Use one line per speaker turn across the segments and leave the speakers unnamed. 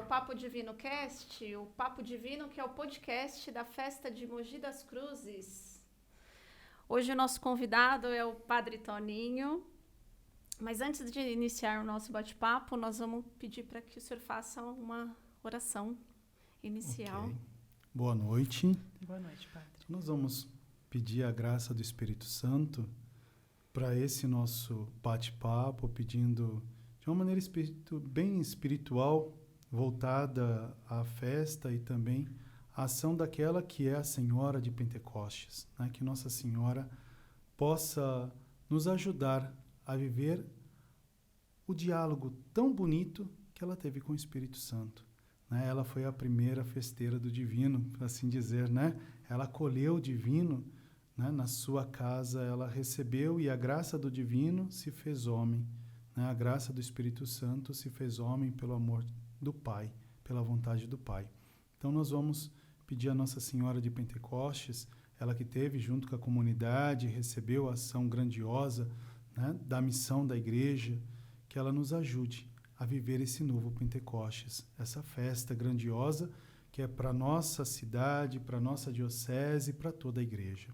Papo Divino Cast, o Papo Divino, que é o podcast da festa de Mogi das Cruzes. Hoje o nosso convidado é o Padre Toninho, mas antes de iniciar o nosso bate-papo, nós vamos pedir para que o senhor faça uma oração inicial.
Okay. Boa noite.
Boa noite, Padre.
Nós vamos pedir a graça do Espírito Santo para esse nosso bate-papo, pedindo de uma maneira bem espiritual, voltada à festa e também à ação daquela que é a Senhora de Pentecostes, né? Que Nossa Senhora possa nos ajudar a viver o diálogo tão bonito que ela teve com o Espírito Santo, né? Ela foi a primeira festeira do divino, por assim dizer, né? Ela acolheu o divino, né? Na sua casa, ela recebeu e a graça do divino se fez homem, né? A graça do Espírito Santo se fez homem pelo amor do Pai, pela vontade do Pai. Então nós vamos pedir a Nossa Senhora de Pentecostes, ela que teve junto com a comunidade, recebeu a ação grandiosa, né, da missão da igreja, que ela nos ajude a viver esse novo Pentecostes, essa festa grandiosa que é para nossa cidade, para nossa diocese, para toda a igreja.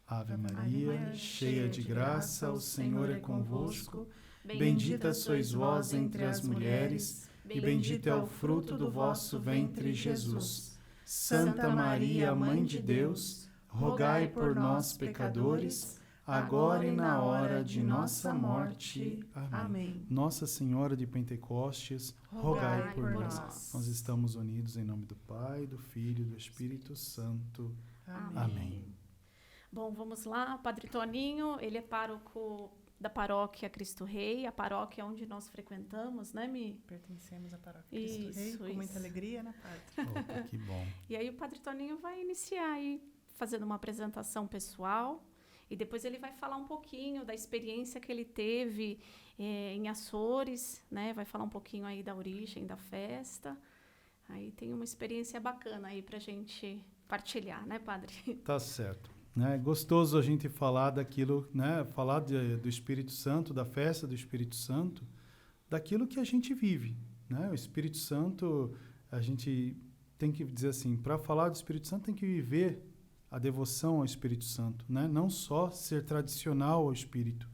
Ave Maria, cheia de graça, o Senhor é convosco. Bendita sois vós entre as mulheres, e bendito é o fruto do vosso ventre, Jesus. Santa Maria, Mãe de Deus, rogai por nós, pecadores, agora e na hora de nossa morte. Amém. Nossa Senhora de Pentecostes, rogai por nós. Nós estamos unidos em nome do Pai, do Filho e do Espírito Santo. Amém.
Bom, vamos lá. O Padre Toninho, ele é pároco da paróquia Cristo Rei, a paróquia onde nós frequentamos, né, Mi?
Pertencemos à paróquia Cristo Rei, com muita alegria, né, Padre?
Opa, que bom.
E aí o Padre Toninho vai iniciar aí, fazendo uma apresentação pessoal, e depois ele vai falar um pouquinho da experiência que ele teve em Açores, né? Vai falar um pouquinho aí da origem da festa. Aí tem uma experiência bacana aí pra gente partilhar, né, Padre?
Tá certo. É gostoso a gente falar daquilo, né? Falar do Espírito Santo, da festa do Espírito Santo, daquilo que a gente vive, né? O Espírito Santo, a gente tem que dizer assim, para falar do Espírito Santo tem que viver a devoção ao Espírito Santo, né? Não só ser tradicional ao Espírito.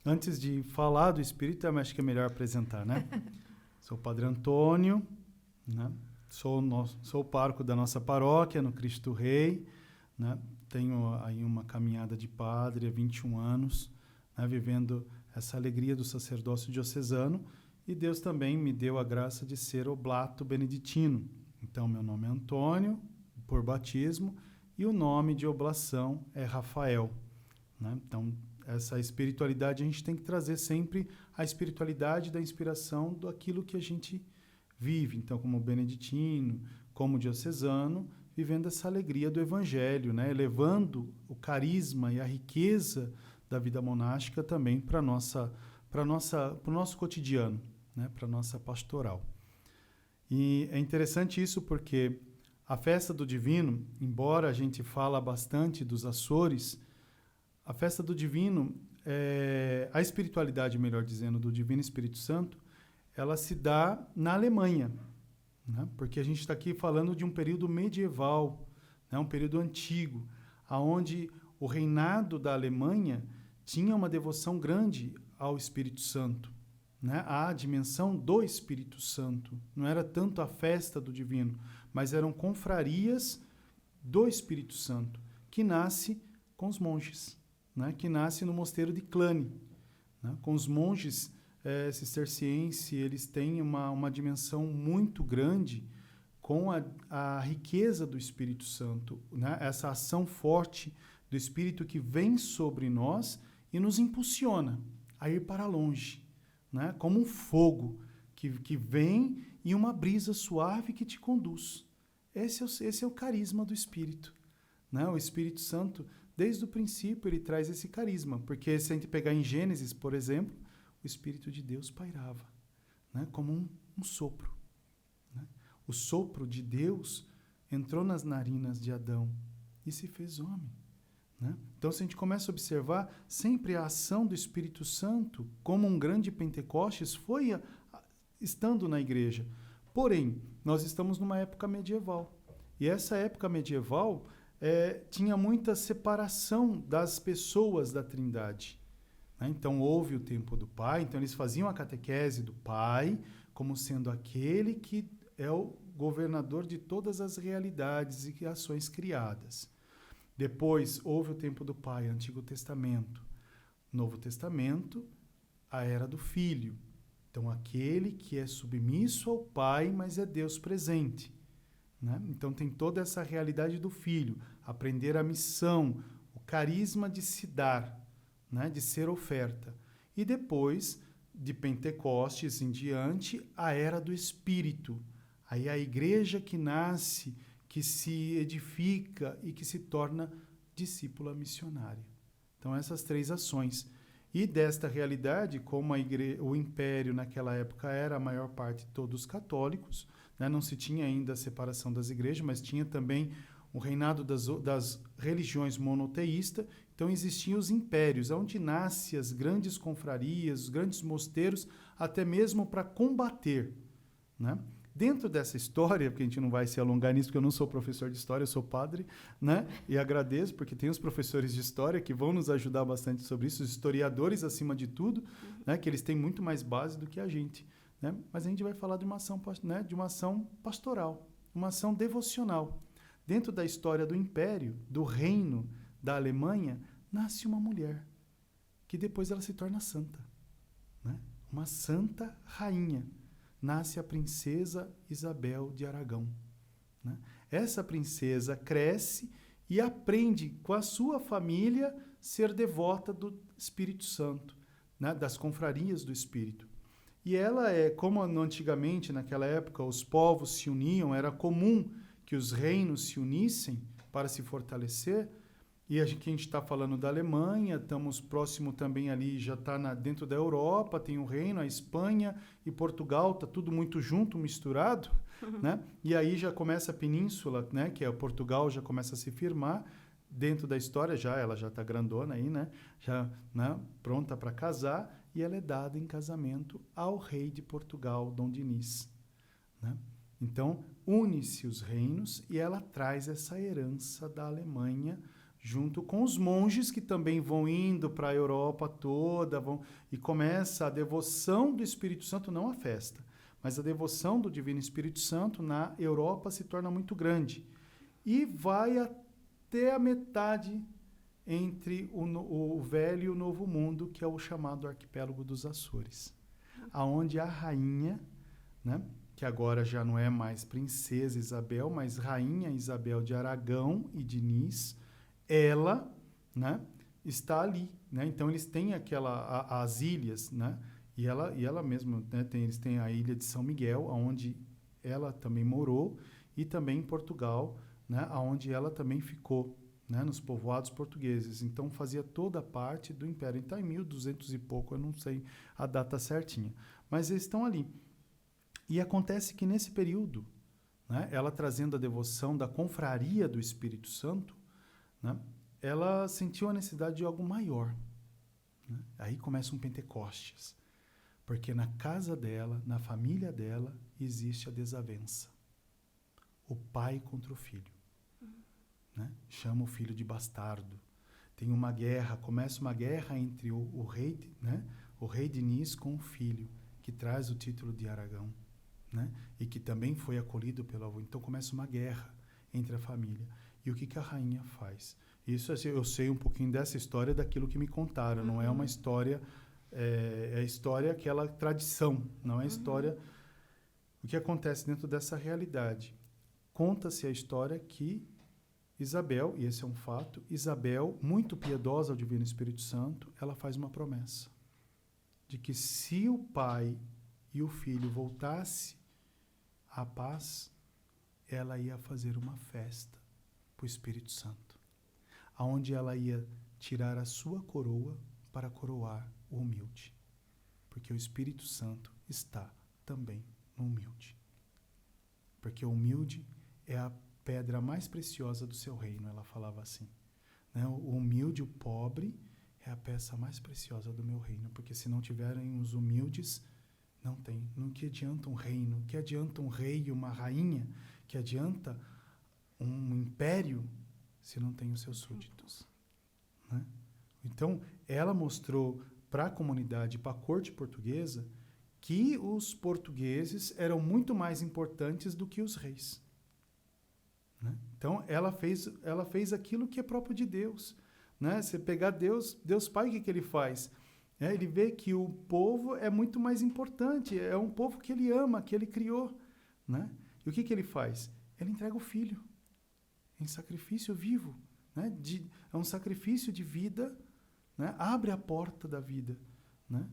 Antes de falar do Espírito, eu acho que é melhor apresentar, né? Sou o Padre Antônio, né? Sou o pároco da nossa paróquia, no Cristo Rei, né? Tenho aí uma caminhada de padre há 21 anos, né? Vivendo essa alegria do sacerdócio diocesano, e Deus também me deu a graça de ser oblato beneditino. Então, meu nome é Antônio, por batismo, e o nome de oblação é Rafael, né? Então, essa espiritualidade a gente tem que trazer sempre a espiritualidade da inspiração daquilo que a gente vive. Então, como beneditino, como diocesano, vivendo essa alegria do Evangelho, né? Elevando o carisma e a riqueza da vida monástica também para o nosso cotidiano, né? Para a nossa pastoral. E é interessante isso porque a festa do Divino, embora a gente fala bastante dos Açores, a festa do Divino, a espiritualidade, melhor dizendo, do Divino Espírito Santo, ela se dá na Alemanha, né? Porque a gente está aqui falando de um período medieval, né? Um período antigo, onde o reinado da Alemanha tinha uma devoção grande ao Espírito Santo, né? À dimensão do Espírito Santo. Não era tanto a festa do Divino, mas eram confrarias do Espírito Santo, que nasce com os monges, né? Que nasce no mosteiro de Cluny, né? Com os monges cistercienses, eles têm uma dimensão muito grande com a riqueza do Espírito Santo, né? Essa ação forte do Espírito que vem sobre nós e nos impulsiona a ir para longe, né? Como um fogo que vem e uma brisa suave que te conduz. Esse é o carisma do Espírito, né? O Espírito Santo, desde o princípio, ele traz esse carisma, porque se a gente pegar em Gênesis, por exemplo, o Espírito de Deus pairava, né? Como um sopro, né? O sopro de Deus entrou nas narinas de Adão e se fez homem, né? Então, se a gente começa a observar, sempre a ação do Espírito Santo, como um grande Pentecostes, foi estando na igreja. Porém, nós estamos numa época medieval. E essa época medieval tinha muita separação das pessoas da Trindade. Né? Então, houve o tempo do Pai. Então, eles faziam a catequese do Pai como sendo aquele que é o governador de todas as realidades e ações criadas. Depois, houve o tempo do Pai, Antigo Testamento. Novo Testamento, a era do Filho. Então, aquele que é submisso ao Pai, mas é Deus presente. Né? Então, tem toda essa realidade do Filho, aprender a missão, o carisma de se dar, né? De ser oferta. E depois, de Pentecostes em diante, a era do Espírito. Aí a igreja que nasce, que se edifica e que se torna discípula missionária. Então, essas 3 ações. E desta realidade, como o império naquela época era a maior parte de todos católicos, né? Não se tinha ainda a separação das igrejas, mas tinha também o reinado das religiões monoteístas. Então existiam os impérios, onde nascem as grandes confrarias, os grandes mosteiros, até mesmo para combater. Né? Dentro dessa história, porque a gente não vai se alongar nisso, porque eu não sou professor de história, eu sou padre, né? E agradeço, porque tem os professores de história que vão nos ajudar bastante sobre isso, os historiadores acima de tudo, né? Que eles têm muito mais base do que a gente. Né? Mas a gente vai falar de uma ação, né? De uma ação pastoral, uma ação devocional. Dentro da história do Império, do reino da Alemanha, nasce uma mulher, que depois ela se torna santa. Né? Uma santa rainha. Nasce a princesa Isabel de Aragão. Né? Essa princesa cresce e aprende com a sua família ser devota do Espírito Santo, né? Das confrarias do Espírito. E ela como antigamente, naquela época, os povos se uniam, era comum que os reinos se unissem para se fortalecer. E aqui a gente está falando da Alemanha, estamos próximo também ali, já está dentro da Europa, tem o reino, a Espanha e Portugal, está tudo muito junto, misturado. Né? E aí já começa a península, né? Que é Portugal, já começa a se firmar dentro da história, ela já está grandona aí, né? Já, né? Pronta para casar, e ela é dada em casamento ao rei de Portugal, Dom Dinis. Né? Então, une-se os reinos e ela traz essa herança da Alemanha junto com os monges que também vão indo para a Europa toda, e começa a devoção do Espírito Santo, não a festa, mas a devoção do Divino Espírito Santo na Europa se torna muito grande. E vai até a metade entre o Velho e o Novo Mundo, que é o chamado Arquipélago dos Açores, aonde a rainha, né, que agora já não é mais Princesa Isabel, mas Rainha Isabel de Aragão e Dinis, ela, né, está ali. Né? Então, eles têm as ilhas, né? E ela mesma, né, eles têm a ilha de São Miguel, onde ela também morou, e também em Portugal, né, onde ela também ficou, né, nos povoados portugueses. Então, fazia toda parte do Império. Então, em 1200 e pouco, eu não sei a data certinha. Mas eles estão ali. E acontece que, nesse período, né, ela trazendo a devoção da confraria do Espírito Santo, né, ela sentiu a necessidade de algo maior. Né? Aí começa um Pentecostes. Porque na casa dela, na família dela, existe a desavença. O pai contra o filho. Né? Chama o filho de bastardo. Tem uma guerra, começa uma guerra entre o rei, né? O rei Dinis com o filho, que traz o título de Aragão. Né? E que também foi acolhido pelo avô. Então começa uma guerra entre a família. E o que a rainha faz? Isso eu sei um pouquinho dessa história daquilo que me contaram. Não é uma história, é a história, aquela tradição, não é a história. O que acontece dentro dessa realidade? Conta-se a história que Isabel, e esse é um fato, Isabel, muito piedosa ao Divino Espírito Santo, ela faz uma promessa de que se o pai e o filho voltasse à paz, ela ia fazer uma festa para o Espírito Santo, aonde ela ia tirar a sua coroa para coroar o humilde, porque o Espírito Santo está também no humilde, porque o humilde é a pedra mais preciosa do seu reino, ela falava assim, né? O humilde, o pobre, é a peça mais preciosa do meu reino, porque se não tiverem os humildes, Não tem. No que adianta um reino? Que adianta um rei e uma rainha? Que adianta um império se não tem os seus súditos? Né? Então, ela mostrou para a comunidade, para a corte portuguesa, que os portugueses eram muito mais importantes do que os reis. Né? Então, ela fez aquilo que é próprio de Deus. Né? Você pegar Deus Pai, o que ele faz? Ele vê que o povo é muito mais importante, é um povo que ele ama, que ele criou. Né? E o que ele faz? Ele entrega o filho em sacrifício vivo. Né? É um sacrifício de vida, né? Abre a porta da vida. Né?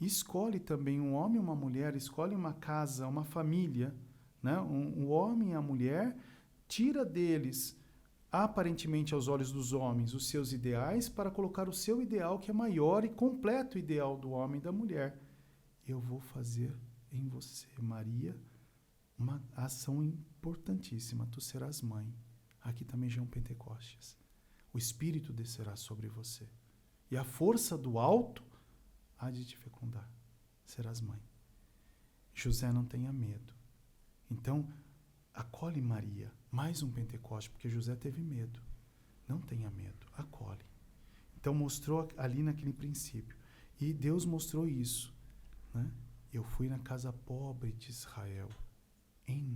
E escolhe também um homem e uma mulher, escolhe uma casa, uma família. Né? Um homem e a mulher, tira deles, aparentemente aos olhos dos homens, os seus ideais para colocar o seu ideal, que é maior e completo ideal do homem e da mulher. Eu vou fazer em você, Maria, uma ação importantíssima. Tu serás mãe. Aqui também já é um Pentecostes. O Espírito descerá sobre você. E a força do alto há de te fecundar. Serás mãe. José, não tenha medo. Então, acolhe Maria. Mais um Pentecoste, porque José teve medo. Não tenha medo, acolhe. Então mostrou ali naquele princípio. E Deus mostrou isso. Né? Eu fui na casa pobre de Israel,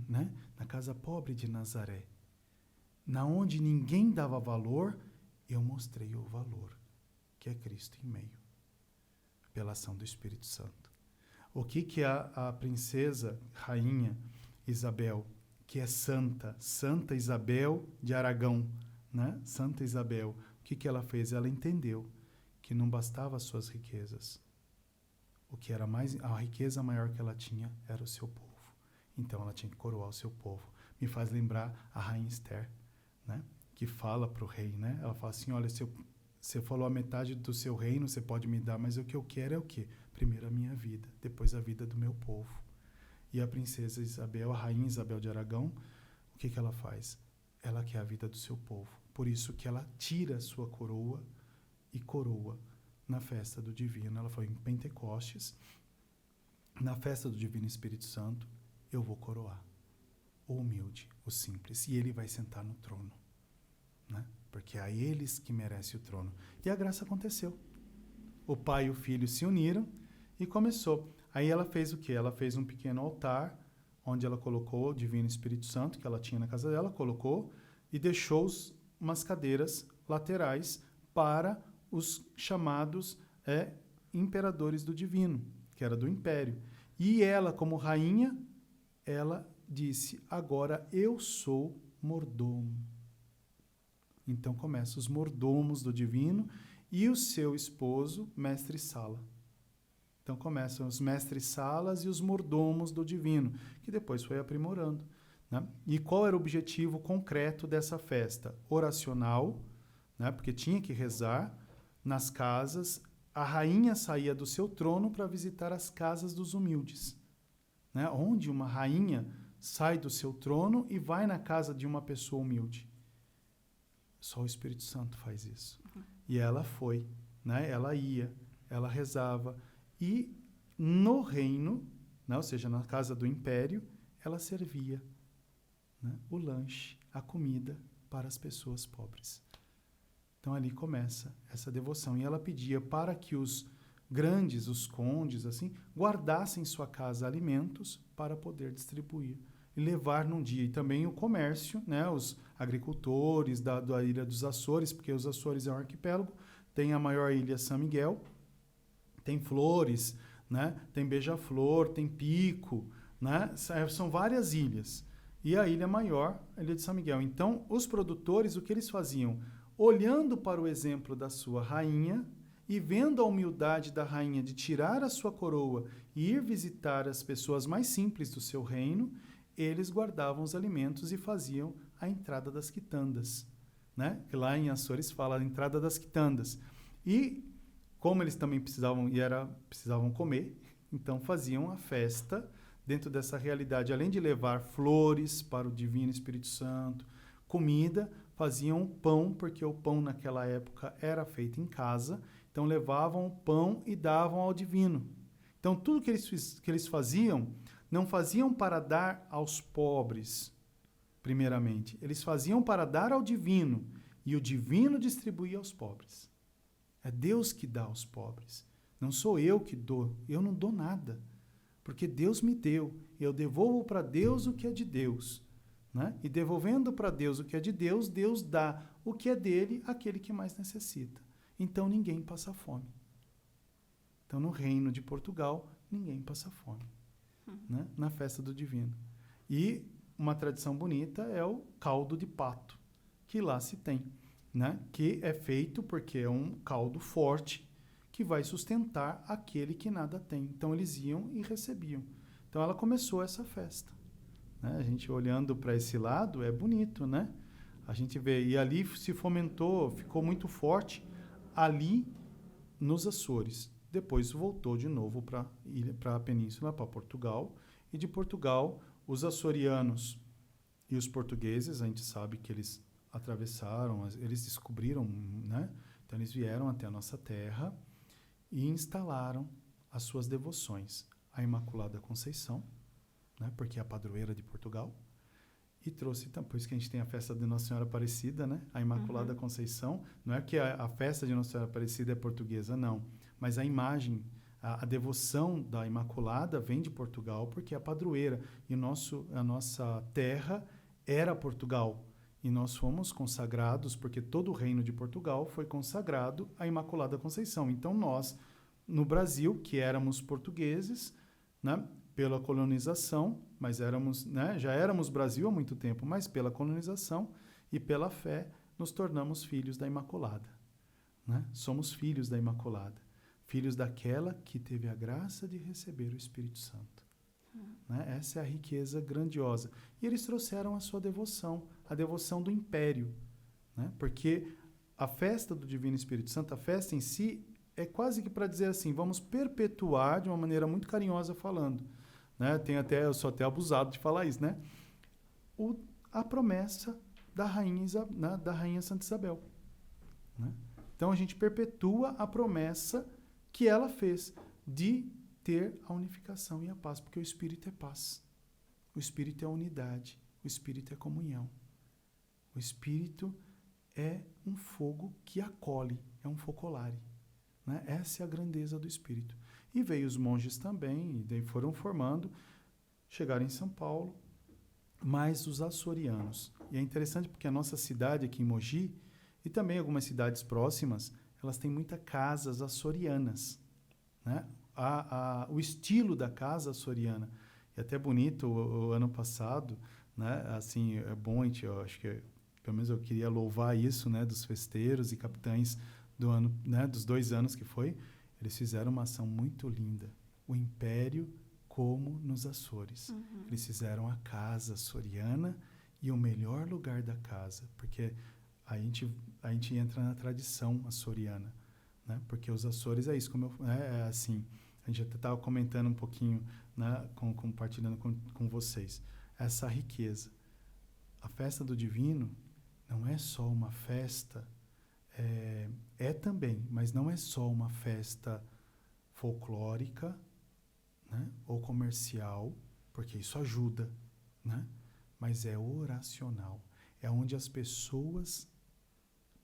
né? Na casa pobre de Nazaré. Na onde ninguém dava valor, eu mostrei o valor, que é Cristo em meio. Pela ação do Espírito Santo. O que a princesa, rainha Isabel, que é Santa Isabel de Aragão, né? Santa Isabel, o que ela fez? Ela entendeu que não bastava as suas riquezas. O que era a riqueza maior que ela tinha era o seu povo. Então ela tinha que coroar o seu povo. Me faz lembrar a rainha Esther, né? Que fala para o rei, né? Ela fala assim, olha, você falou a metade do seu reino, você pode me dar, mas o que eu quero é o quê? Primeiro a minha vida, depois a vida do meu povo. E a princesa Isabel, a rainha Isabel de Aragão, o que ela faz? Ela quer a vida do seu povo. Por isso que ela tira a sua coroa e coroa na festa do Divino. Ela foi em Pentecostes, na festa do Divino Espírito Santo, eu vou coroar o humilde, o simples, e ele vai sentar no trono. Né? Porque é a eles que merece o trono. E a graça aconteceu. O pai e o filho se uniram e começou. Aí ela fez o quê? Ela fez um pequeno altar, onde ela colocou o Divino Espírito Santo, que ela tinha na casa dela, colocou, e deixou umas cadeiras laterais para os chamados imperadores do Divino, que era do Império. E ela, como rainha, ela disse, agora eu sou mordomo. Então começam os mordomos do Divino e o seu esposo, mestre-sala. Então começam os mestres-salas e os mordomos do Divino, que depois foi aprimorando. Né? E qual era o objetivo concreto dessa festa? Oracional, né? Porque tinha que rezar nas casas. A rainha saía do seu trono para visitar as casas dos humildes. Né? Onde uma rainha sai do seu trono e vai na casa de uma pessoa humilde. Só o Espírito Santo faz isso. E ela foi, né? Ela ia, ela rezava. E no reino, né? Ou seja, na casa do império, ela servia, né? O lanche, a comida para as pessoas pobres. Então ali começa essa devoção. E ela pedia para que os grandes, os condes, assim, guardassem em sua casa alimentos para poder distribuir e levar num dia. E também o comércio, né? Os agricultores da ilha dos Açores, porque os Açores é um arquipélago, tem a maior ilha São Miguel, tem Flores, né? Tem Beija-Flor, tem Pico, né? São várias ilhas. E a ilha maior, a ilha de São Miguel. Então, os produtores, o que eles faziam? Olhando para o exemplo da sua rainha e vendo a humildade da rainha de tirar a sua coroa e ir visitar as pessoas mais simples do seu reino, eles guardavam os alimentos e faziam a entrada das quitandas, né? Que lá em Açores fala a entrada das quitandas. E como eles também precisavam comer, então faziam a festa dentro dessa realidade. Além de levar flores para o Divino Espírito Santo, comida, faziam pão, porque o pão naquela época era feito em casa, então levavam o pão e davam ao Divino. Então, tudo que eles faziam, não faziam para dar aos pobres, primeiramente. Eles faziam para dar ao divino, e o divino distribuía aos pobres. É Deus que dá aos pobres. Não sou eu que dou. Eu não dou nada. Porque Deus me deu. Eu devolvo para Deus o que é de Deus. Né? E devolvendo para Deus o que é de Deus, Deus dá o que é dele àquele que mais necessita. Então ninguém passa fome. Então no reino de Portugal, ninguém passa fome. Né? Na festa do divino. E uma tradição bonita é o caldo de pato, que lá se tem. Né? Que é feito porque é um caldo forte que vai sustentar aquele que nada tem. Então eles iam e recebiam. Então ela começou essa festa. Né? A gente olhando para esse lado é bonito, né? A gente vê, e ali se fomentou, ficou muito forte ali nos Açores. Depois voltou de novo para a península, para Portugal, e de Portugal os açorianos e os portugueses, a gente sabe que eles atravessaram, eles descobriram, né? Então eles vieram até a nossa terra e instalaram as suas devoções à Imaculada Conceição, né? Porque é a padroeira de Portugal, e trouxe, então, por isso que a gente tem a festa de Nossa Senhora Aparecida, né? A Imaculada Conceição, não é que a festa de Nossa Senhora Aparecida é portuguesa, não, mas a imagem, a devoção da Imaculada vem de Portugal, porque é a padroeira, e a nossa terra era Portugal, e nós fomos consagrados, porque todo o reino de Portugal foi consagrado à Imaculada Conceição. Então nós, no Brasil, que éramos portugueses, né, pela colonização, mas éramos, né, já éramos Brasil há muito tempo, mas pela colonização e pela fé, nos tornamos filhos da Imaculada. Né? Somos filhos da Imaculada, filhos daquela que teve a graça de receber o Espírito Santo. Né? Essa é a riqueza grandiosa. E eles trouxeram a sua devoção, a devoção do império. Né? Porque a festa do Divino Espírito Santo, a festa em si, é quase que para dizer assim, vamos perpetuar de uma maneira muito carinhosa falando. Né? Eu sou até abusado de falar isso, né? A promessa da rainha Santa Isabel. Né? Então a gente perpetua a promessa que ela fez de ter a unificação e a paz, porque o Espírito é paz, o Espírito é unidade, o Espírito é comunhão, o Espírito é um fogo que acolhe, é um focolare. Né? Essa é a grandeza do Espírito. E veio os monges também, e daí foram formando, chegaram em São Paulo, mais os açorianos. E é interessante porque a nossa cidade aqui em Mogi, e também algumas cidades próximas, elas têm muitas casas açorianas. Né? O estilo da casa açoriana. É até bonito, o ano passado, né? Assim, é bom, eu acho que, pelo menos eu queria louvar isso, né? Dos festeiros e capitães do ano, né? Dos 2 anos que foi, eles fizeram uma ação muito linda. O Império como nos Açores. Eles fizeram a casa açoriana e o melhor lugar da casa, porque a gente entra na tradição açoriana, né? Porque os Açores é isso, é assim, a gente até estava comentando um pouquinho, né? Compartilhando com vocês, essa riqueza. A festa do Divino não é só uma festa, também, mas não é só uma festa folclórica, né? Ou comercial, porque isso ajuda, né? Mas é oracional, é onde as pessoas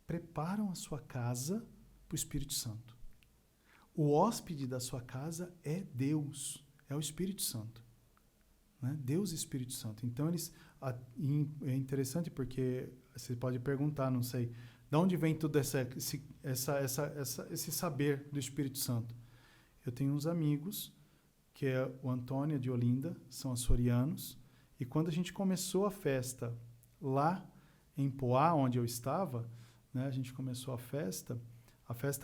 preparam a sua casa para o Espírito Santo. O hóspede da sua casa é Deus, é o Espírito Santo. Né? Deus e Espírito Santo. Então, é interessante porque você pode perguntar, não sei, de onde vem todo esse saber do Espírito Santo? Eu tenho uns amigos, que é o Antônio de Olinda, são açorianos, e quando a gente começou a festa lá em Poá, onde eu estava, né, a gente começou a festa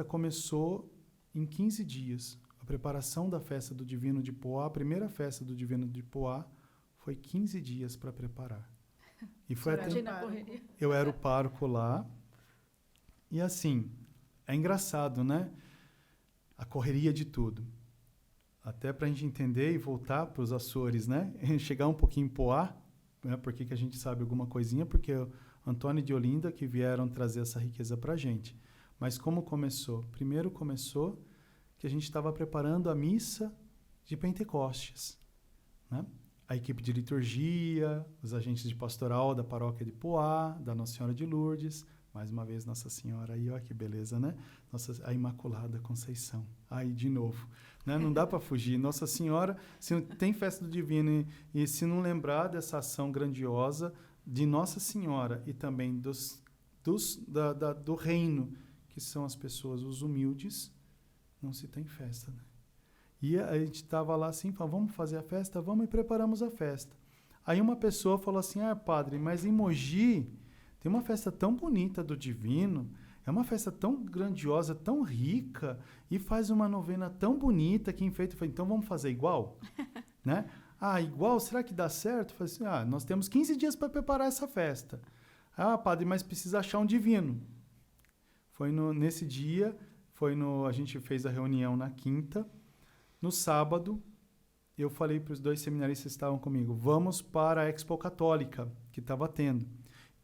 começou em 15 dias. A preparação da festa do Divino de Poá, a primeira festa do Divino de Poá, foi 15 dias para preparar. E foi eu era o pároco lá. E assim, é engraçado, né? A correria de tudo. Até para a gente entender e voltar para os Açores, né? Chegar um pouquinho em Poá, né? Porque que a gente sabe alguma coisinha, porque o Antônio de Olinda que vieram trazer essa riqueza para a gente. Mas como começou? Primeiro começou que a gente estava preparando a missa de Pentecostes, né? A equipe de liturgia, os agentes de pastoral da paróquia de Poá, da Nossa Senhora de Lourdes, mais uma vez Nossa Senhora aí, ó, que beleza, né? A Imaculada Conceição, aí de novo, né? Não dá para fugir. Nossa Senhora, se tem festa do Divino e se não lembrar dessa ação grandiosa de Nossa Senhora e também do reino, que são as pessoas, os humildes, não se tem festa, né? E a gente estava lá assim, falou, vamos fazer a festa? Vamos, e preparamos a festa. Aí uma pessoa falou assim, padre, mas em Mogi tem uma festa tão bonita do Divino, é uma festa tão grandiosa, tão rica, e faz uma novena tão bonita que enfeita. Eu falei, então vamos fazer igual? Né? Igual? Será que dá certo? Eu falei assim, nós temos 15 dias para preparar essa festa. Padre, mas precisa achar um divino. Nesse dia, a gente fez a reunião na quinta. No sábado, eu falei para os 2 seminaristas que estavam comigo, vamos para a Expo Católica, que estava tendo.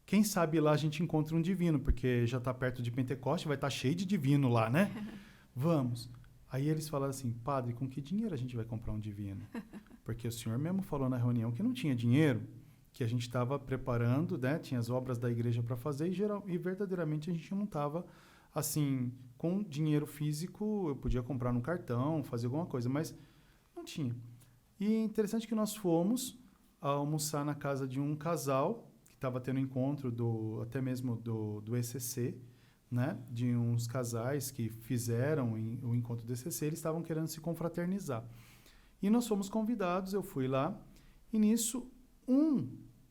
Quem sabe lá a gente encontra um divino, porque já está perto de Pentecoste, vai estar cheio de divino lá, né? Vamos. Aí eles falaram assim, padre, com que dinheiro a gente vai comprar um divino? Porque o senhor mesmo falou na reunião que não tinha dinheiro, que a gente estava preparando, né? Tinha as obras da igreja para fazer e verdadeiramente a gente não estava, assim, com dinheiro físico. Eu podia comprar no cartão, fazer alguma coisa, mas não tinha. E é interessante que nós fomos almoçar na casa de um casal que estava tendo encontro até mesmo do ECC, né? De uns casais que fizeram o encontro do ECC, eles estavam querendo se confraternizar. E nós fomos convidados, eu fui lá, e nisso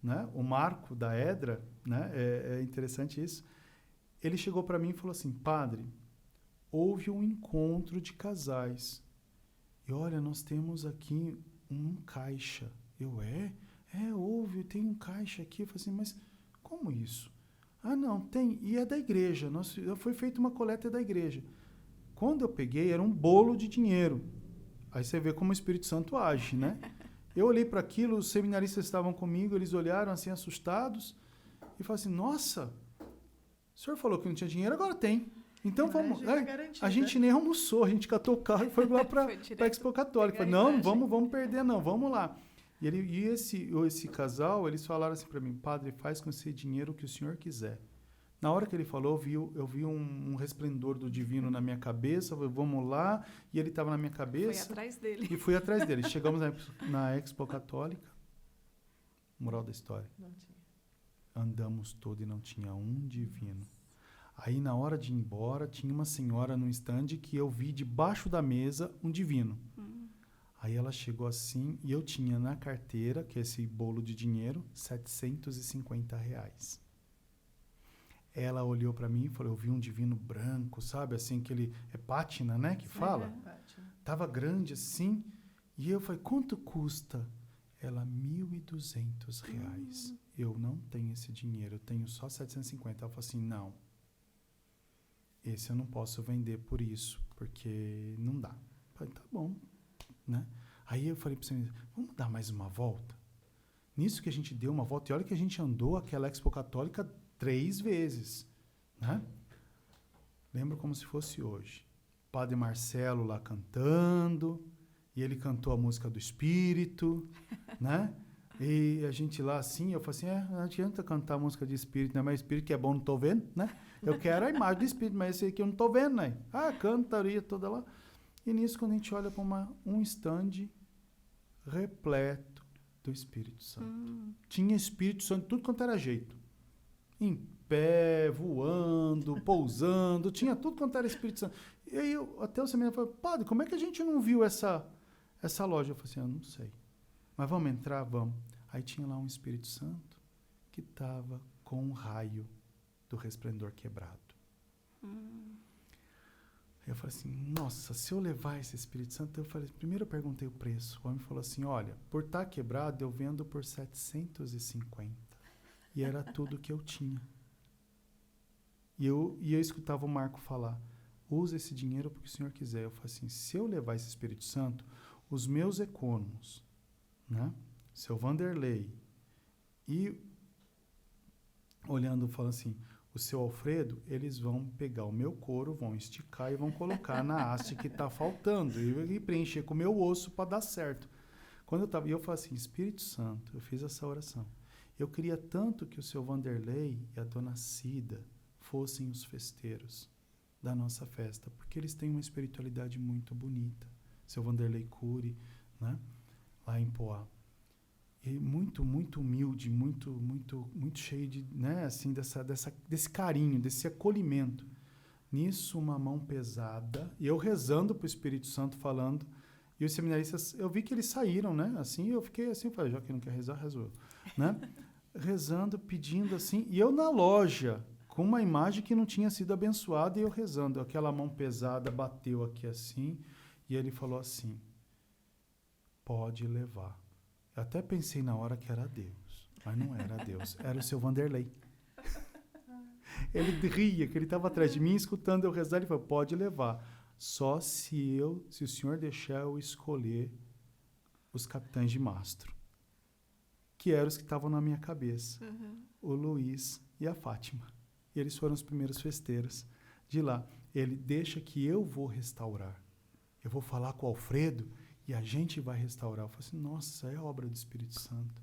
né? O Marco da Edra, né? É interessante isso. Ele chegou para mim e falou assim, padre, houve um encontro de casais. E olha, nós temos aqui um caixa. Houve, tem um caixa aqui. Eu falei assim, mas como isso? Não, tem, e é da igreja. Foi feita uma coleta da igreja. Quando eu peguei, era um bolo de dinheiro. Aí você vê como o Espírito Santo age, né? Eu olhei para aquilo, os seminaristas estavam comigo, eles olharam assim, assustados, e falaram assim, nossa, o senhor falou que não tinha dinheiro, agora tem. Então vamos. A gente nem almoçou, a gente catou o carro e foi lá para a Expo Católica. Falei, não vamos perder, não, vamos lá. E esse casal, eles falaram assim para mim, padre, faz com esse dinheiro o que o senhor quiser. Na hora que ele falou, eu vi um resplendor do divino na minha cabeça, falei, vamos lá, e ele estava na minha cabeça.
Foi atrás dele.
E fui atrás dele. Chegamos na Expo Católica, moral da história.
Não tinha.
Andamos todo e não tinha um divino. Aí, na hora de ir embora, tinha uma senhora no stand que eu vi debaixo da mesa um divino. Aí ela chegou assim, e eu tinha na carteira, que é esse bolo de dinheiro, R$750. Ela olhou para mim e falou, eu vi um divino branco, sabe? Assim, aquele... É pátina, né? Que fala?
Pátina.
Tava grande assim. E eu falei, quanto custa? Ela, R$1.200. Eu não tenho esse dinheiro, eu tenho só 750. Ela falou assim, não. Esse eu não posso vender por isso, porque não dá. Eu falei, tá bom, né? Aí eu falei para você, vamos dar mais uma volta? Nisso que a gente deu uma volta, e olha que a gente andou aquela Expo Católica 3 vezes, né? Lembro como se fosse hoje. Padre Marcelo lá cantando, e ele cantou a música do Espírito, né? E a gente lá assim, eu falei assim, não adianta cantar a música de Espírito, né? Mas Espírito que é bom, não estou vendo, né? Eu quero a imagem do Espírito, mas esse aqui eu não estou vendo, né? Cantaria toda lá. E nisso, quando a gente olha para um stand repleto do Espírito Santo. Tinha Espírito Santo, tudo quanto era jeito. Em pé, voando, pousando, tinha tudo quanto era Espírito Santo. E aí, até o seminário falou, padre, como é que a gente não viu essa loja? Eu falei assim, eu não sei. Mas vamos entrar? Vamos. Aí tinha lá um Espírito Santo que estava com um raio do resplendor quebrado. Aí eu falei assim, nossa, se eu levar esse Espírito Santo, primeiro eu perguntei o preço. O homem falou assim, olha, por estar quebrado eu vendo por 750. E era tudo que eu tinha. E eu escutava o Marco falar, use esse dinheiro porque o senhor quiser. Eu falei assim, se eu levar esse Espírito Santo, os meus economos, né? Seu Vanderlei, e olhando, falando assim, o seu Alfredo, eles vão pegar o meu couro, vão esticar e vão colocar na haste que está faltando e preencher com o meu osso para dar certo. Quando eu falei assim, Espírito Santo, eu fiz essa oração. Eu queria tanto que o seu Vanderlei e a dona Cida fossem os festeiros da nossa festa, porque eles têm uma espiritualidade muito bonita. Seu Vanderlei Cury, né? Lá em Poá. E muito humilde, muito cheio de, né, assim, desse carinho, desse acolhimento. Nisso, uma mão pesada, e eu rezando para o Espírito Santo, falando, e os seminaristas, eu vi que eles saíram, né, assim, eu fiquei assim, falei, já que não quer rezar, rezou, né, rezando, pedindo assim, e eu na loja, com uma imagem que não tinha sido abençoada, e eu rezando, aquela mão pesada bateu aqui assim, e ele falou assim, pode levar. Eu até pensei na hora que era Deus, mas não era Deus, era o seu Vanderlei. Ele ria, que ele estava atrás de mim, escutando eu rezar, ele falou, pode levar. Só se o senhor deixar eu escolher os capitães de mastro, que eram os que estavam na minha cabeça, o Luiz e a Fátima. E eles foram os primeiros festeiros de lá. Ele deixa que eu vou restaurar. Eu vou falar com o Alfredo e a gente vai restaurar. Eu falei assim, nossa, é obra do Espírito Santo.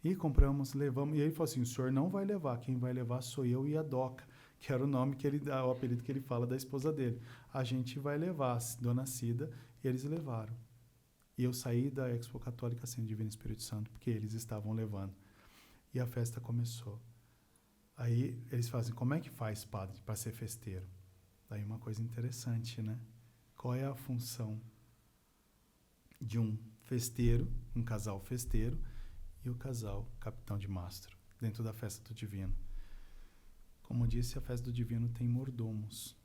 E compramos, levamos. E ele falou assim, o senhor não vai levar, quem vai levar sou eu e a Doca, que era o nome que ele dá, o apelido que ele fala da esposa dele. A gente vai levar, dona Cida, e eles levaram. E eu saí da Expo Católica sem Divino Espírito Santo, porque eles estavam levando. E a festa começou. Aí eles fazem, como é que faz, padre, para ser festeiro? Daí uma coisa interessante, né? Qual é a função de um festeiro, um casal festeiro, e o casal capitão de mastro, dentro da festa do Divino? Como eu disse, a festa do Divino tem mordomos,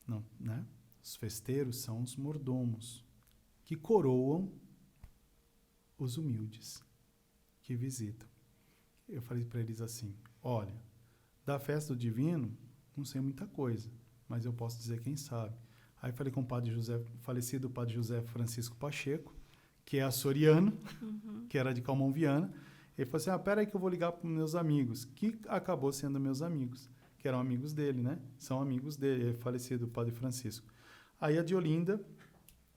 não, né? Os festeiros são os mordomos, que coroam os humildes, que visitam. Eu falei para eles assim, olha, da festa do Divino, não sei muita coisa, mas eu posso dizer quem sabe. Aí falei com o padre José, falecido padre José Francisco Pacheco, que é açoriano, que era de Calmon Viana. Ele falou assim, peraí que eu vou ligar para meus amigos, que acabou sendo meus amigos, que eram amigos dele, né? São amigos dele, é falecido padre Francisco. Aí a Diolinda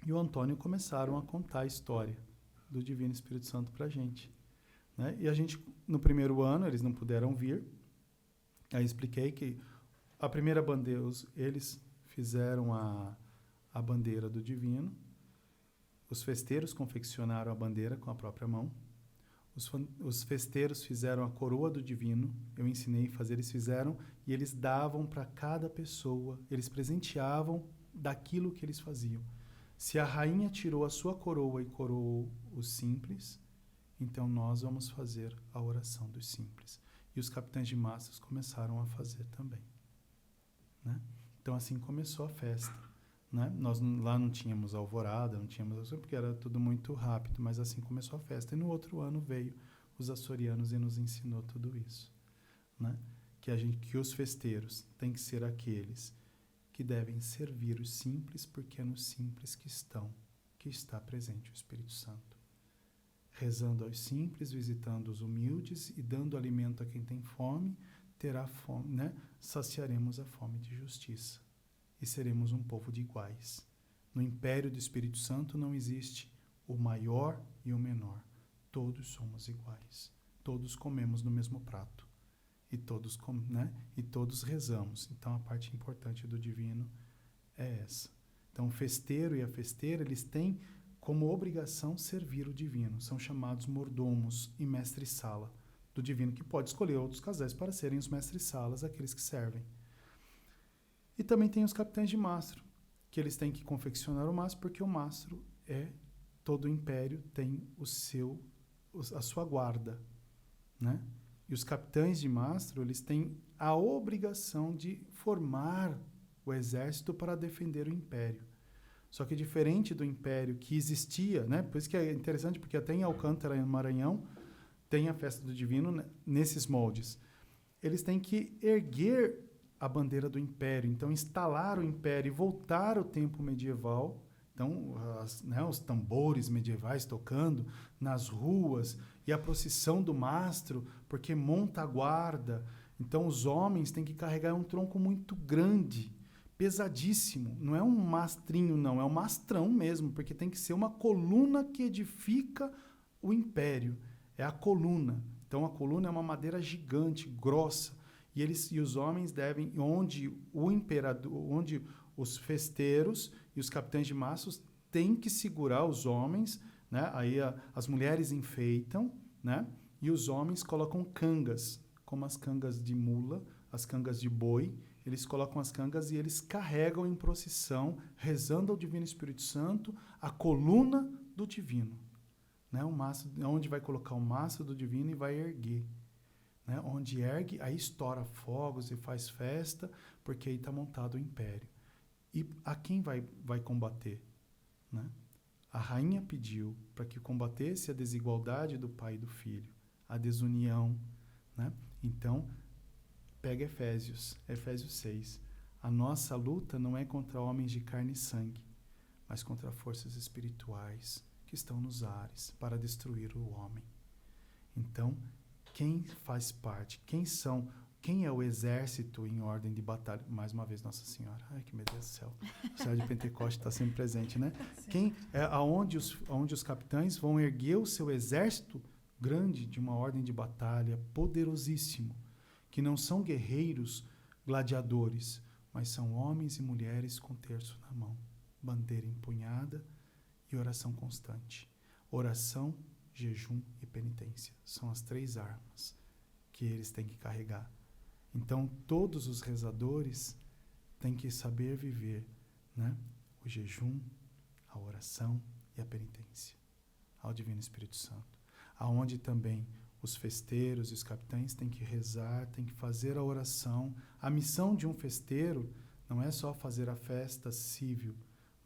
e o Antônio começaram a contar a história do Divino Espírito Santo para a gente, né? E a gente, no primeiro ano, eles não puderam vir. Aí expliquei que a primeira bandeira, eles fizeram a bandeira do Divino, os festeiros confeccionaram a bandeira com a própria mão, os festeiros fizeram a coroa do Divino, eu ensinei a fazer, eles fizeram, e eles davam para cada pessoa, eles presenteavam daquilo que eles faziam. Se a rainha tirou a sua coroa e coroou os simples, então nós vamos fazer a oração dos simples. E os capitães de massas começaram a fazer também, né? Então assim começou a festa, né? Nós lá não tínhamos alvorada, não tínhamos, porque era tudo muito rápido, mas assim começou a festa. E no outro ano veio os açorianos e nos ensinou tudo isso, né? Que os festeiros têm que ser aqueles que devem servir os simples, porque é nos simples que está presente o Espírito Santo. Rezando aos simples, visitando os humildes e dando alimento a quem tem fome, terá fome, né? Saciaremos a fome de justiça e seremos um povo de iguais. No império do Espírito Santo não existe o maior e o menor. Todos somos iguais. Todos comemos no mesmo prato. E todos, né? E todos rezamos. Então a parte importante do Divino é essa. Então o festeiro e a festeira, eles têm como obrigação servir o Divino. São chamados mordomos e mestres-sala do Divino, que pode escolher outros casais para serem os mestres-salas, aqueles que servem. E também tem os capitães de mastro, que eles têm que confeccionar o mastro, porque o mastro todo o império tem a sua guarda, né? E os capitães de mastro, eles têm a obrigação de formar o exército para defender o império. Só que diferente do império que existia, né? Por isso que é interessante, porque até em Alcântara, no Maranhão, tem a festa do Divino, né, nesses moldes. Eles têm que erguer a bandeira do império, então instalar o império e voltar ao tempo medieval. Então, os tambores medievais tocando nas ruas e a procissão do mastro, porque monta a guarda, Então, os homens têm que carregar um tronco muito grande, pesadíssimo. Não é um mastrinho, não. É um mastrão mesmo, porque tem que ser uma coluna que edifica o império. É a coluna. Então, a coluna é uma madeira gigante, grossa. E os homens devem, onde o imperador, onde os festeiros e os capitães de maços têm que segurar os homens, né? Aí as mulheres enfeitam, né? E os homens colocam cangas, como as cangas de mula, as cangas de boi. Eles colocam as cangas e eles carregam em procissão, rezando ao Divino Espírito Santo, a coluna do Divino. Né? Onde vai colocar o mastro do Divino e vai erguer. Né? Onde ergue, aí estoura fogos e faz festa, porque aí está montado o império. E a quem vai combater? Né? A rainha pediu para que combatesse a desigualdade do pai e do filho, a desunião. Né? Então, pega Efésios 6. A nossa luta não é contra homens de carne e sangue, mas contra forças espirituais que estão nos ares para destruir o homem. Então, quem faz parte? Quem é o exército em ordem de batalha? Mais uma vez, Nossa Senhora. Ai, que meu Deus do céu. O céu de Pentecoste está sempre presente, né? Aonde os capitães vão erguer o seu exército grande de uma ordem de batalha poderosíssimo, que não são guerreiros gladiadores, mas são homens e mulheres com terço na mão, bandeira empunhada e oração constante. Oração, jejum e penitência. São as 3 armas que eles têm que carregar. Então, todos os rezadores têm que saber viver, né? O jejum, a oração e a penitência ao Divino Espírito Santo. Aonde também os festeiros e os capitães têm que rezar, têm que fazer a oração. A missão de um festeiro não é só fazer a festa civil,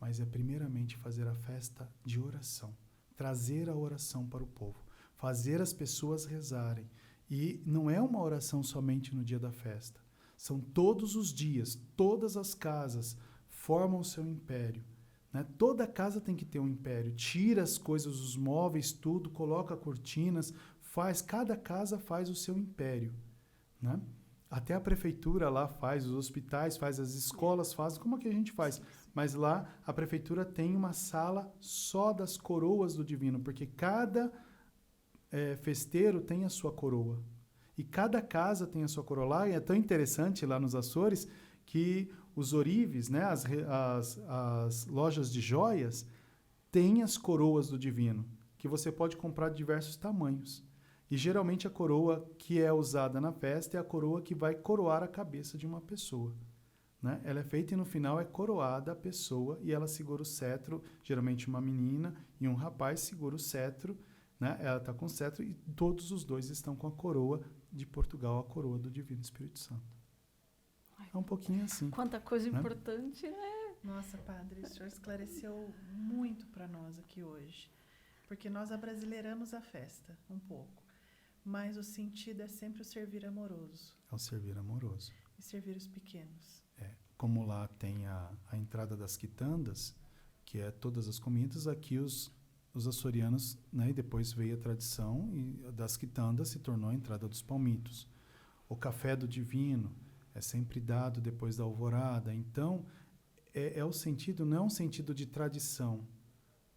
mas é primeiramente fazer a festa de oração. Trazer a oração para o povo. Fazer as pessoas rezarem. E não é uma oração somente no dia da festa. São todos os dias, todas as casas formam o seu império. Né? Toda casa tem que ter um império. Tira as coisas, os móveis, tudo, coloca cortinas, cada casa faz o seu império. Né? Até a prefeitura lá faz, os hospitais faz, as escolas fazem, como é que a gente faz? Mas lá a prefeitura tem uma sala só das coroas do Divino, porque cada festeiro tem a sua coroa. E cada casa tem a sua coroa lá, e é tão interessante lá nos Açores que os orives, né, as lojas de joias, têm as coroas do Divino, que você pode comprar de diversos tamanhos. E geralmente a coroa que é usada na festa é a coroa que vai coroar a cabeça de uma pessoa. Né? Ela é feita e no final é coroada a pessoa e ela segura o cetro, geralmente uma menina e um rapaz segura o cetro, né? Ela está com o cetro e todos os dois estão com a coroa de Portugal, a coroa do Divino Espírito Santo. É um pouquinho assim.
Quanta coisa importante, né?
Nossa, Padre, o senhor esclareceu muito para nós aqui hoje. Porque nós abrasileiramos a festa um pouco. Mas o sentido é sempre o servir amoroso.
É o servir amoroso.
E servir os pequenos.
Como lá tem a entrada das quitandas, que é todas as comidas, aqui os açorianos, né, e depois veio a tradição e das quitandas se tornou a entrada dos palmitos. O café do Divino é sempre dado depois da alvorada. Então, é o sentido, não é um sentido de tradição,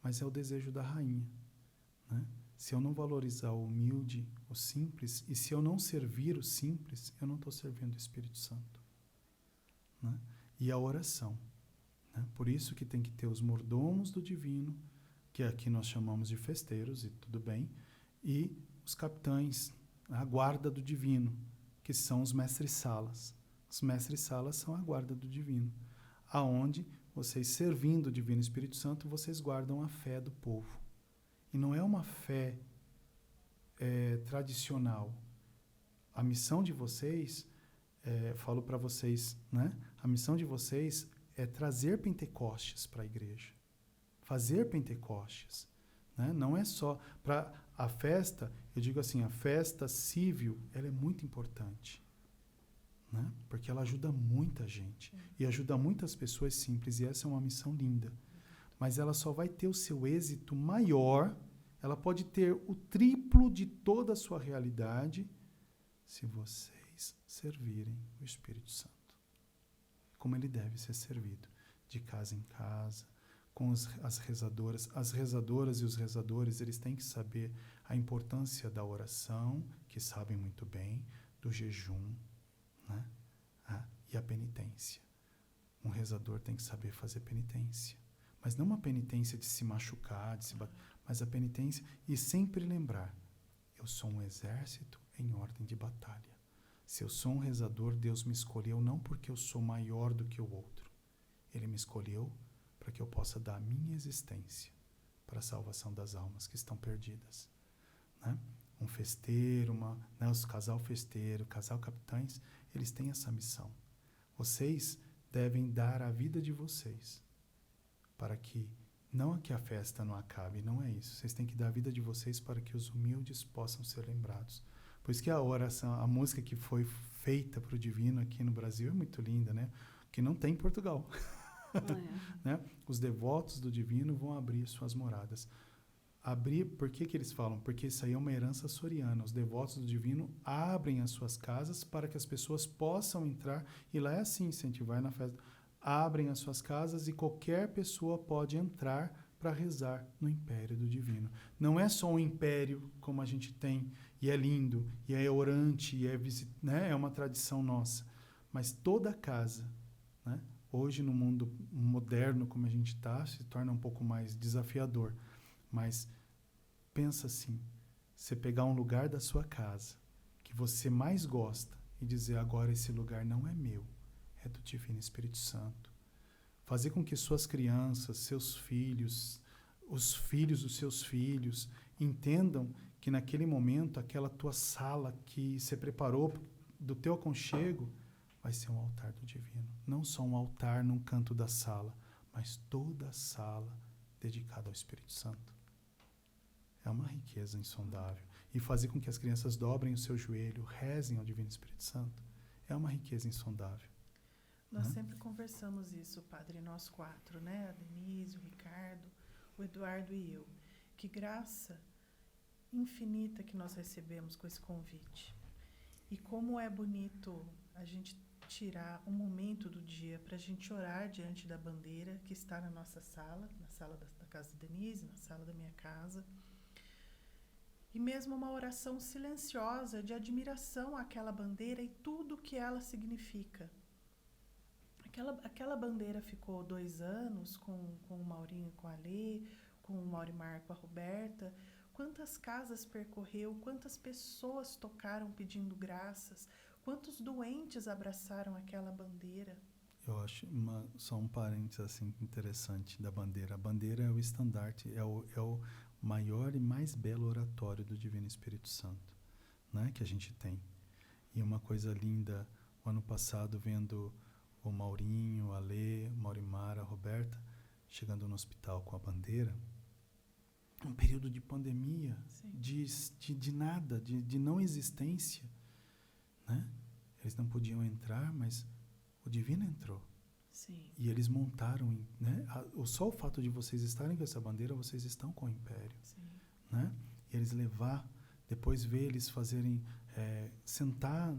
mas é o desejo da rainha. Né? Se eu não valorizar o humilde, o simples, e se eu não servir o simples, eu não estou servindo o Espírito Santo. Né? E a oração. Né? Por isso que tem que ter os mordomos do Divino, que aqui nós chamamos de festeiros, e tudo bem, e os capitães, a guarda do Divino, que são os mestres-salas. Os mestres-salas são a guarda do Divino, aonde vocês, servindo o Divino Espírito Santo, vocês guardam a fé do povo. E não é uma fé tradicional. A missão de vocês, falo para vocês, né? A missão de vocês é trazer Pentecostes para a igreja. Fazer Pentecostes. Né? Não é só para a festa, eu digo assim, a festa civil, ela é muito importante. Né? Porque ela ajuda muita gente. E ajuda muitas pessoas simples, e essa é uma missão linda. Mas ela só vai ter o seu êxito maior, ela pode ter o triplo de toda a sua realidade, se vocês vocês servirem o Espírito Santo, como ele deve ser servido, de casa em casa, com as rezadoras. As rezadoras e os rezadores, eles têm que saber a importância da oração, que sabem muito bem, do jejum, né? E a penitência. Um rezador tem que saber fazer penitência, mas não uma penitência de se machucar, de se bater, mas a penitência, e sempre lembrar, eu sou um exército em ordem de batalha. Se eu sou um rezador, Deus me escolheu não porque eu sou maior do que o outro. Ele me escolheu para que eu possa dar a minha existência para a salvação das almas que estão perdidas, né? Um festeiro, os casal festeiro, casal capitães, eles têm essa missão. Vocês devem dar a vida de vocês para que, não que a festa não acabe, não é isso. Vocês têm que dar a vida de vocês para que os humildes possam ser lembrados. Por isso que a oração, a música que foi feita para o divino aqui no Brasil é muito linda, né? Que não tem em Portugal. Né? Os devotos do divino vão abrir suas moradas. Abrir, por que eles falam? Porque isso aí é uma herança açoriana. Os devotos do divino abrem as suas casas para que as pessoas possam entrar. E lá é assim, se a gente vai na festa, abrem as suas casas e qualquer pessoa pode entrar para rezar no império do divino. Não é só um império como a gente tem, e é lindo, e é orante, e né? É uma tradição nossa. Mas toda casa, né? Hoje, no mundo moderno como a gente está, se torna um pouco mais desafiador. Mas pensa assim, você pegar um lugar da sua casa que você mais gosta e dizer, agora esse lugar não é meu, é do Divino Espírito Santo. Fazer com que suas crianças, seus filhos, os filhos dos seus filhos, entendam que naquele momento, aquela tua sala que você preparou do teu aconchego vai ser um altar do divino. Não só um altar num canto da sala, mas toda a sala dedicada ao Espírito Santo. É uma riqueza insondável. E fazer com que as crianças dobrem o seu joelho, rezem ao Divino Espírito Santo, é uma riqueza insondável.
Nós sempre conversamos isso, Padre, nós quatro, né? A Denise, o Ricardo, o Eduardo e eu. Que graça infinita que nós recebemos com esse convite. E como é bonito a gente tirar um momento do dia para a gente orar diante da bandeira que está na nossa sala, na sala da casa de Denise, na sala da minha casa. E mesmo uma oração silenciosa de admiração àquela bandeira e tudo que ela significa. Aquela bandeira ficou 2 anos com o Maurinho e com a Lê, com o Maurimar com a Roberta. Quantas casas percorreu, quantas pessoas tocaram pedindo graças, quantos doentes abraçaram aquela bandeira.
Eu acho só um parênteses assim, interessante da bandeira. A bandeira é o estandarte, é o maior e mais belo oratório do Divino Espírito Santo, né, que a gente tem. E uma coisa linda, o ano passado, vendo o Maurinho, a Lê, o Maurimar, a Roberta, chegando no hospital com a bandeira, um período de pandemia, de nada, de não existência, né? Eles não podiam entrar, mas o divino entrou.
Sim.
E eles montaram, né? Só o fato de vocês estarem com essa bandeira, vocês estão com o império.
Sim.
Né? E eles levar, depois ver eles fazerem, sentar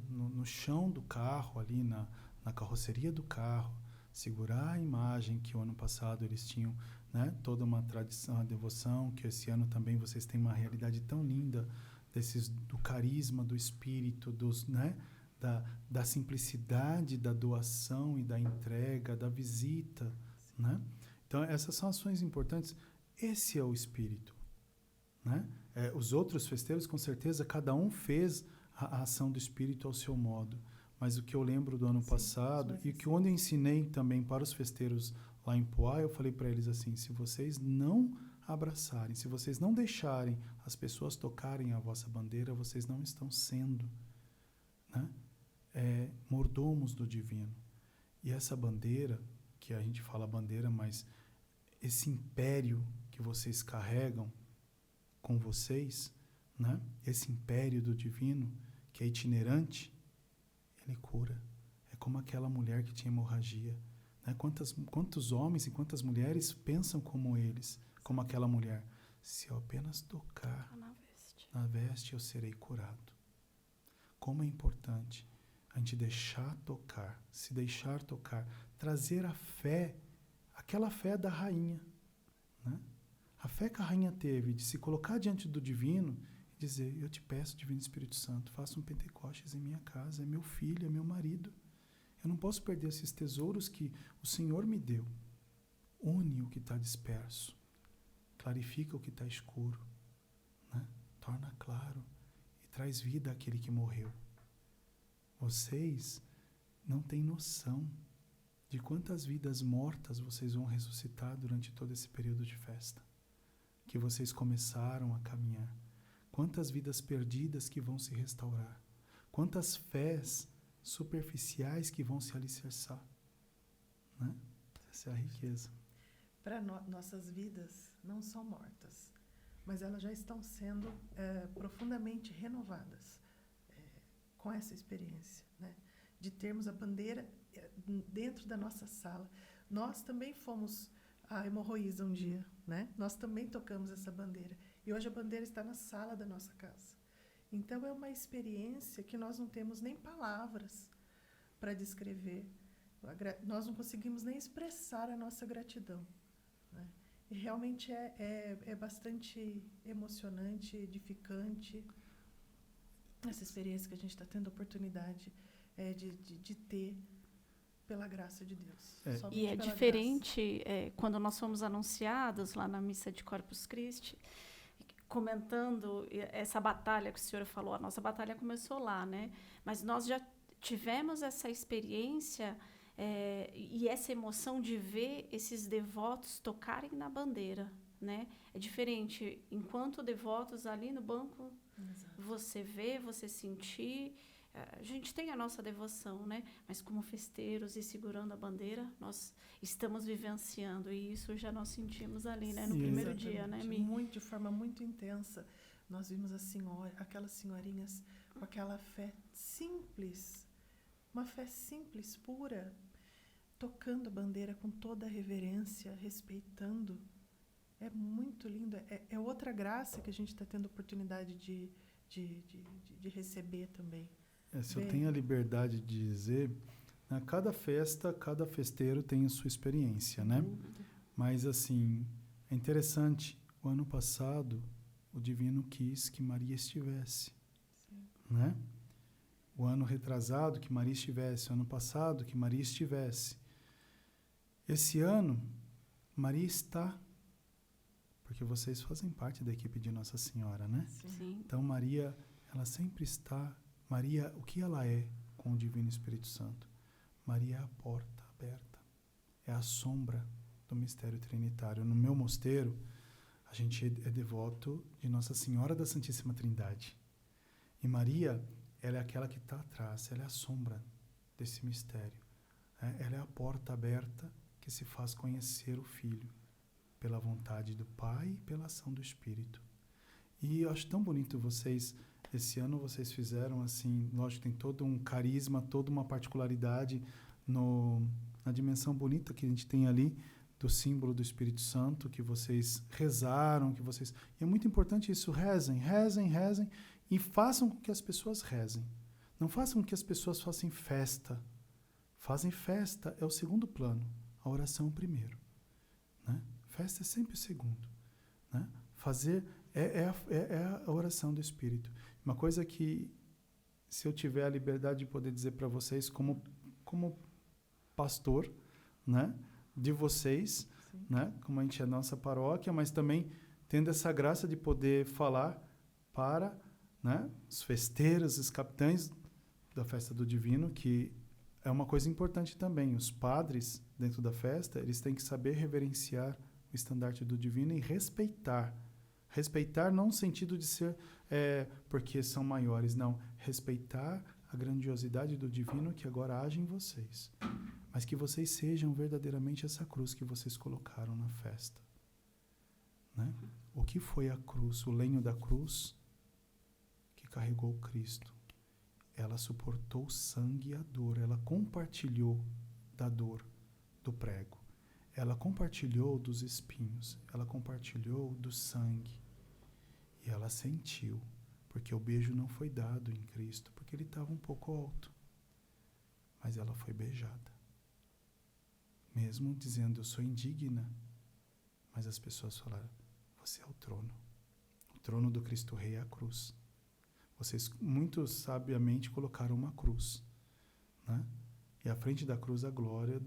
no chão do carro, ali na carroceria do carro, segurar a imagem que o ano passado eles tinham, né? Toda uma tradição, a devoção, que esse ano também vocês têm uma realidade tão linda do carisma, do espírito, né? Da simplicidade, da doação e da entrega, da visita, né? Então, essas são ações importantes. Esse é o espírito, né? Os outros festeiros, com certeza, cada um fez a ação do espírito ao seu modo. Mas o que eu lembro do ano passado, e que quando eu ensinei também para os festeiros lá em Poá, eu falei para eles assim, se vocês não abraçarem, se vocês não deixarem as pessoas tocarem a vossa bandeira, vocês não estão sendo, né? Mordomos do divino. E essa bandeira, que a gente fala bandeira, mas esse império que vocês carregam com vocês, né? Esse império do divino, que é itinerante, ele cura. É como aquela mulher que tinha hemorragia, né? Quantos homens e quantas mulheres pensam como eles, como aquela mulher? Se eu apenas tocar na veste, eu serei curado. como é importante a gente deixar tocar, se deixar tocar, trazer a fé, aquela fé da rainha, né? A fé que a rainha teve de se colocar diante do divino e dizer, eu te peço, Divino Espírito Santo, faça um Pentecostes em minha casa, é meu filho, é meu marido. Eu não posso perder esses tesouros que o Senhor me deu. Une o que está disperso, clarifica o que está escuro, né? Torna claro e traz vida àquele que morreu. Vocês não têm noção de quantas vidas mortas vocês vão ressuscitar durante todo esse período de festa que vocês começaram a caminhar. Quantas vidas perdidas que vão se restaurar. Quantas fés superficiais que vão se alicerçar. Né? Essa é a riqueza.
Para nossas vidas não são mortas, mas elas já estão sendo profundamente renovadas com essa experiência, né? De termos a bandeira dentro da nossa sala. Nós também fomos a Hemorroísa um dia, né? Nós também tocamos essa bandeira. E hoje a bandeira está na sala da nossa casa. Então, é uma experiência que nós não temos nem palavras para descrever. Nós não conseguimos nem expressar a nossa gratidão, né? E realmente é bastante emocionante, edificante, essa experiência que a gente está tendo a oportunidade de ter pela graça de Deus.
E é diferente quando nós fomos anunciados lá na missa de Corpus Christi, comentando essa batalha que o senhor falou. A nossa batalha começou lá, né? Mas nós já tivemos essa experiência e essa emoção de ver esses devotos tocarem na bandeira, né? É diferente. Enquanto devotos ali no banco, exato, você vê, você sentir. A gente tem a nossa devoção, né? Mas como festeiros e segurando a bandeira, nós estamos vivenciando. E isso já nós sentimos ali, né? No primeiro dia, né, Mi?
De forma muito intensa. Nós vimos aquelas senhorinhas com aquela fé simples, uma fé simples, pura, tocando a bandeira com toda a reverência, respeitando. É muito lindo. É outra graça que a gente está tendo a oportunidade de receber também.
Se eu tenho a liberdade de dizer, né, cada festa, cada festeiro tem a sua experiência, né? Mas, assim, é interessante. O ano passado, o Divino quis que Maria estivesse, né? O ano retrasado, que Maria estivesse. O ano passado, que Maria estivesse. Esse ano, Maria está, porque vocês fazem parte da equipe de Nossa Senhora, né?
Sim.
Então, Maria, ela sempre está. Maria, o que ela é com o Divino Espírito Santo? Maria é a porta aberta, é a sombra do mistério trinitário. No meu mosteiro, a gente é devoto de Nossa Senhora da Santíssima Trindade. E Maria, ela é aquela que está atrás, ela é a sombra desse mistério. Ela é a porta aberta que se faz conhecer o Filho, pela vontade do Pai e pela ação do Espírito. E eu acho tão bonito vocês... Esse ano vocês fizeram, assim, lógico, tem todo um carisma, toda uma particularidade na dimensão bonita que a gente tem ali do símbolo do Espírito Santo, que vocês rezaram, E é muito importante isso, rezem e façam com que as pessoas rezem. Não façam com que as pessoas façam festa. Fazem festa, é o segundo plano, a oração é o primeiro, né? Festa é sempre o segundo, né? Fazer é a oração do Espírito. Uma coisa que, se eu tiver a liberdade de poder dizer para vocês, como pastor, né, de vocês, né, como a gente é nossa paróquia, mas também tendo essa graça de poder falar para, né, os festeiros, os capitães da festa do Divino, que é uma coisa importante também. Os padres, dentro da festa, eles têm que saber reverenciar o estandarte do Divino e respeitar. Respeitar não no sentido de ser porque são maiores, não. Respeitar a grandiosidade do Divino que agora age em vocês. Mas que vocês sejam verdadeiramente essa cruz que vocês colocaram na festa. Né? O que foi a cruz? O lenho da cruz que carregou Cristo. Ela suportou o sangue e a dor. Ela compartilhou da dor do prego. Ela compartilhou dos espinhos. Ela compartilhou do sangue. E ela sentiu, Porque o beijo não foi dado em Cristo, porque ele estava um pouco alto. Mas ela foi beijada. Mesmo dizendo, eu sou indigna. Mas as pessoas falaram, você é o trono. O trono do Cristo Rei é a cruz. Vocês muito sabiamente colocaram uma cruz, né? E à frente da cruz a glória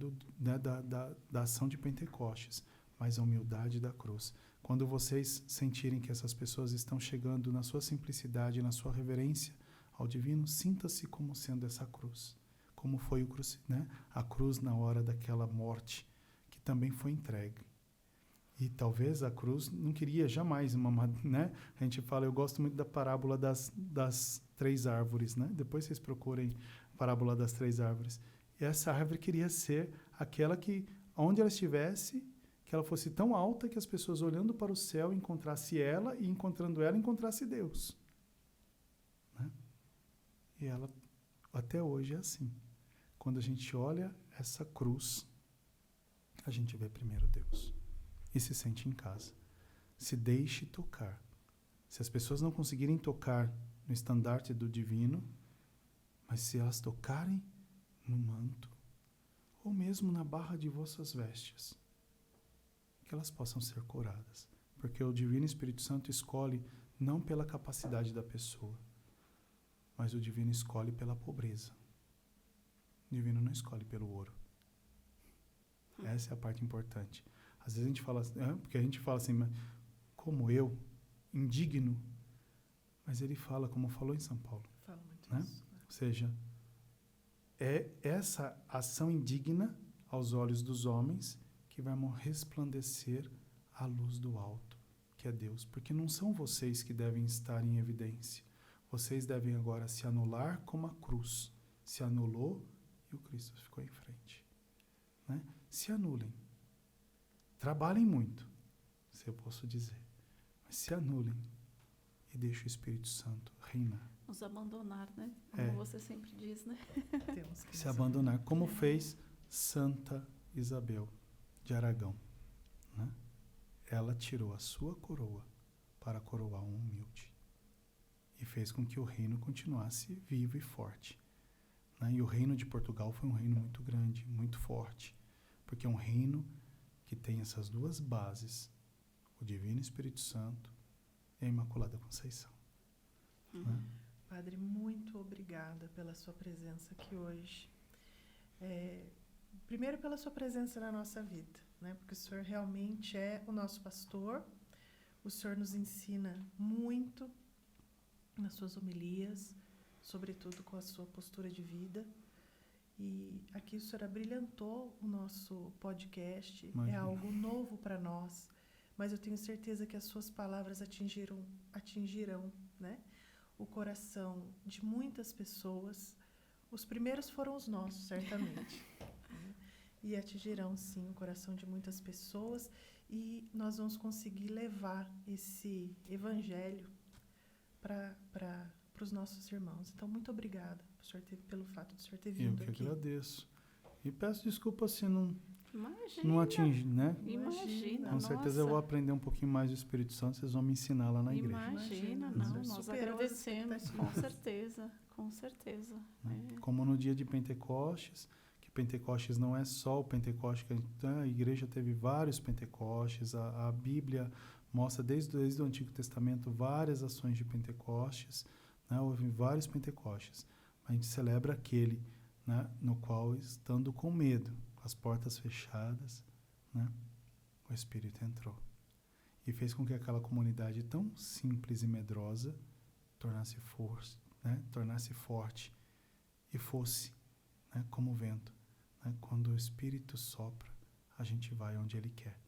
da ação de Pentecostes, mas a humildade da cruz. Quando vocês sentirem que essas pessoas estão chegando na sua simplicidade, na sua reverência ao divino, sinta-se como sendo essa cruz. Como foi a cruz na hora daquela morte, que também foi entregue. E talvez a cruz não queria jamais né? A gente fala, eu gosto muito da parábola das 3 árvores, né? Depois vocês procurem a parábola das 3 árvores. E essa árvore queria ser aquela que, onde ela estivesse, que ela fosse tão alta que as pessoas olhando para o céu encontrassem ela e encontrando ela encontrasse Deus. Né? E ela até hoje é assim. Quando a gente olha essa cruz, a gente vê primeiro Deus. E se sente em casa. Se deixe tocar. Se as pessoas não conseguirem tocar no estandarte do divino, mas se elas tocarem no manto, ou mesmo na barra de vossas vestes, que elas possam ser curadas. Porque o Divino Espírito Santo escolhe não pela capacidade da pessoa, mas o Divino escolhe pela pobreza. O Divino não escolhe pelo ouro. Essa é a parte importante. Às vezes a gente fala, porque a gente fala assim, mas como eu, indigno, mas ele fala como falou em São Paulo.
Fala muito
Né?
isso.
Ou seja, é essa ação indigna aos olhos dos homens que vai resplandecer a luz do alto, que é Deus. Porque não são vocês que devem estar em evidência. Vocês devem agora se anular como a cruz. Se anulou e o Cristo ficou em frente. Né? Se anulem. Trabalhem muito, se eu posso dizer. Mas se anulem e deixem o Espírito Santo reinar.
Nos abandonar, né? Como você sempre diz, né?
Temos que
Se abandonar, como fez Santa Isabel de Aragão. Né? Ela tirou a sua coroa para coroar um humilde. E fez com que o reino continuasse vivo e forte. Né? E o reino de Portugal foi um reino muito grande, muito forte. Porque é um reino que tem essas 2 bases, o Divino Espírito Santo e a Imaculada Conceição. Né?
Padre, muito obrigada pela sua presença aqui hoje. Primeiro pela sua presença na nossa vida, né? Porque o Senhor realmente é o nosso pastor, o Senhor nos ensina muito nas suas homilias, sobretudo com a sua postura de vida. E aqui o Senhor abrilhantou o nosso podcast.
Imagina.
É algo novo para nós, mas eu tenho certeza que as suas palavras atingirão, né, o coração de muitas pessoas. Os primeiros foram os nossos, certamente. Né? E atingirão, sim, o coração de muitas pessoas. E nós vamos conseguir levar esse evangelho para os nossos irmãos. Então, muito obrigada pelo fato de o senhor ter vindo aqui.
Eu que agradeço. E peço desculpa se não
Imagina.
atingi, né?
Imagina,
Com certeza eu vou aprender um pouquinho mais do Espírito Santo, vocês vão me ensinar lá na igreja.
Imagina,
Imagina,
não,
nós
nós
superou
agradecemos,
as
com certeza, com certeza.
Né?
É.
Como no dia de Pentecostes, que Pentecostes não é só o Pentecostes, que a igreja teve vários Pentecostes, a Bíblia mostra desde o Antigo Testamento várias ações de Pentecostes, né? Houve vários Pentecostes. A gente celebra aquele, né, no qual, estando com medo, com as portas fechadas, né, o Espírito entrou. E fez com que aquela comunidade tão simples e medrosa tornasse forte e fosse, né, como o vento. Né, quando o Espírito sopra, a gente vai onde Ele quer.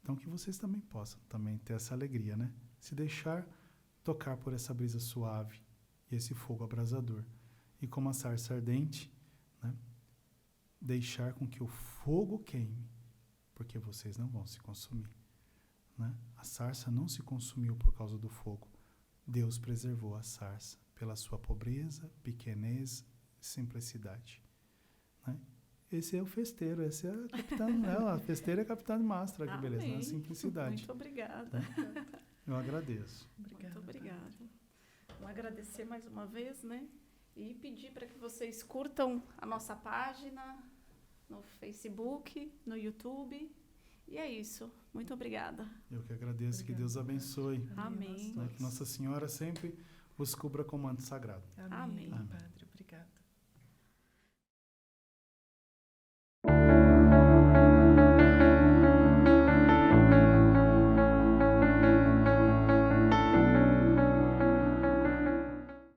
Então que vocês também possam ter essa alegria, né? Se deixar tocar por essa brisa suave e esse fogo abrasador. E como a sarça ardente, né, deixar com que o fogo queime, porque vocês não vão se consumir. Né? A sarça não se consumiu por causa do fogo. Deus preservou a sarça pela sua pobreza, pequenez e simplicidade. Né? Esse é o festeiro, esse é a capitã, a festeira é a capitã de mastro, que beleza, na simplicidade.
Muito obrigada.
Eu agradeço.
Obrigada.
Muito obrigada. Então, agradecer mais uma vez, né? E pedir para que vocês curtam a nossa página no Facebook, no YouTube. E é isso. Muito obrigada.
Eu que agradeço, que
Obrigada,
Deus
Padre.
abençoe.
Amém.
Né? Que Nossa Senhora sempre os cubra com manto sagrado.
Amém.
Amém, Padre.